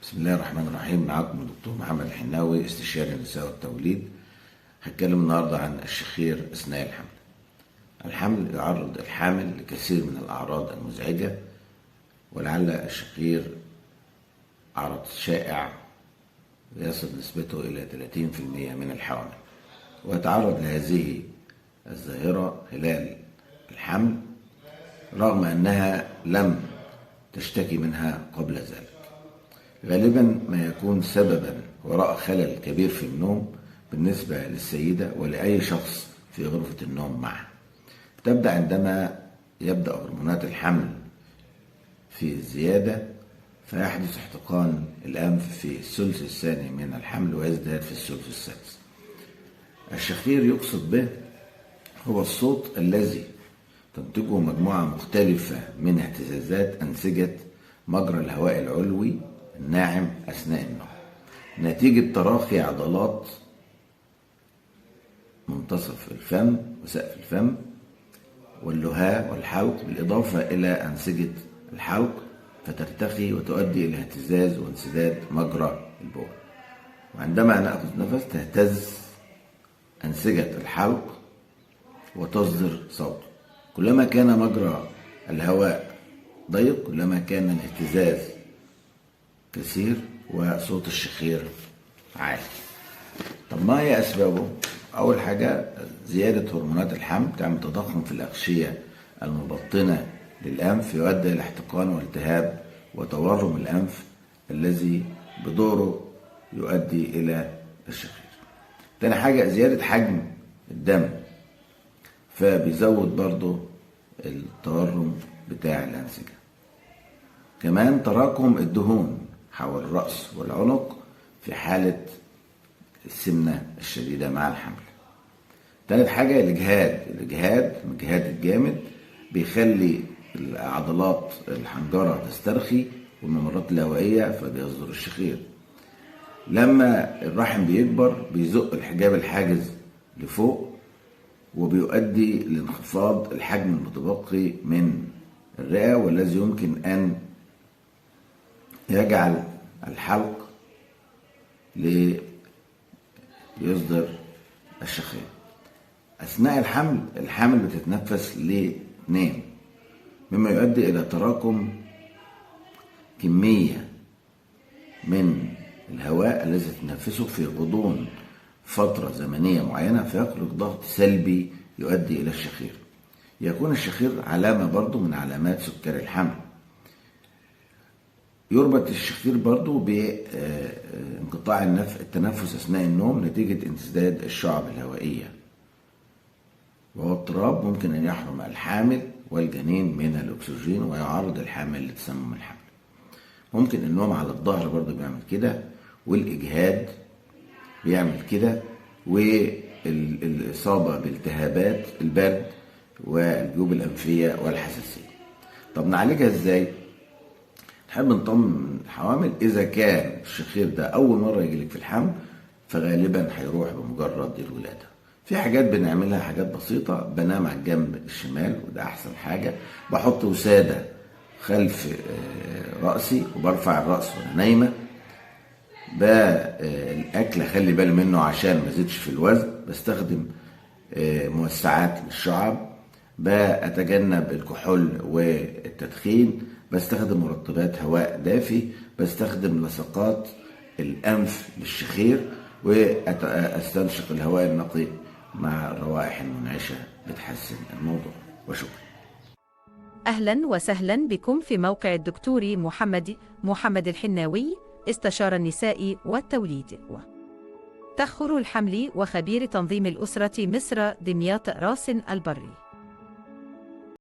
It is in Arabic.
بسم الله الرحمن الرحيم. معاكم الدكتور محمد الحناوي، استشاري النساء والتوليد. هتكلم النهارده عن الشخير اثناء الحمل. الحمل يعرض الحامل لكثير من الاعراض المزعجه، ولعل الشخير عرض شائع يصل نسبته الى 30% من الحوامل، ويتعرض لهذه الظاهره خلال الحمل رغم انها لم تشتكي منها قبل ذلك. غالبا ما يكون سببا وراء خلل كبير في النوم بالنسبة للسيدة ولأي شخص في غرفة النوم معها. تبدأ عندما يبدأ هرمونات الحمل في الزيادة، فيحدث احتقان الأنف في الثلث الثاني من الحمل ويزداد في الثلث السادس. الشخير يقصد به هو الصوت الذي تنتجه مجموعة مختلفة من اهتزازات أنسجة مجرى الهواء العلوي الناعم أثناء النوم، نتيجة تراخي عضلات منتصف الفم وسقف الفم واللهاء والحلق، بالإضافة إلى أنسجة الحلق، فترتخي وتؤدي إلى اهتزاز وانسداد مجرى البول. وعندما نأخذ نفس تهتز أنسجة الحلق وتصدر صوت. كلما كان مجرى الهواء ضيق كلما كان الاهتزاز كثير وصوت الشخير عالي. طب ما هي أسبابه؟ أول حاجة زيادة هرمونات الحمل تعمل تضخم في الأغشية المبطنة للأنف، يؤدي إلى احتقان والتهاب وتورم الأنف الذي بدوره يؤدي إلى الشخير. تاني حاجة زيادة حجم الدم، فبيزود برضو التورم بتاع الأنسجة. كمان تراكم الدهون حول الرأس والعنق في حالة السمنة الشديدة مع الحمل. تالت حاجة الإجهاد الجامد بيخلي عضلات الحنجرة تسترخي والممرات الهوائية، فبيصدر الشخير. لما الرحم بيكبر بيزق الحجاب الحاجز لفوق، وبيؤدي لانخفاض الحجم المتبقي من الرئة، والذي يمكن أن يجعل الحلق ليصدر الشخير. أثناء الحمل بتتنفس لاثنين، مما يؤدي إلى تراكم كمية من الهواء الذي تتنفسه في غضون فترة زمنية معينة، فيخلق ضغط سلبي يؤدي إلى الشخير. يكون الشخير علامة برضو من علامات سكري الحمل. يربط الشخير برضو بانقطاع التنفس أثناء النوم نتيجة انسداد الشعب الهوائية، وهو اضطراب ممكن أن يحرم الحامل والجنين من الأكسجين ويعرض الحامل لتسمم الحمل. ممكن النوم على الظهر برضو بيعمل كده، والإجهاد بيعمل كده، والإصابة بالتهابات البرد والجيوب الأنفية والحساسية. طب نعالجها إزاي؟ نحب نطمن الحوامل إذا كان الشخير ده أول مرة يجيلك في الحمل، فغالبا هيروح بمجرد الولادة. في حاجات بنعملها، حاجات بسيطة. بنام على الجنب الشمال وده أحسن حاجة، بحط وسادة خلف رأسي وبرفع الرأس وأنا نايمة. الأكل أخلي بالي منه عشان ما زيدش في الوزن. بستخدم موسعات للشعب، بأتجنب الكحول والتدخين، بستخدم مرطبات هواء دافي، بستخدم لصقات الأنف للشخير، وأستنشق الهواء النقي مع الروائح المنعشة بتحسن الموضوع. وشكرا. أهلا وسهلا بكم في موقع الدكتور محمد الحناوي، استشارة النساء والتوليد. تأخر الحمل وخبير تنظيم الأسرة مصر دمياط راس البري.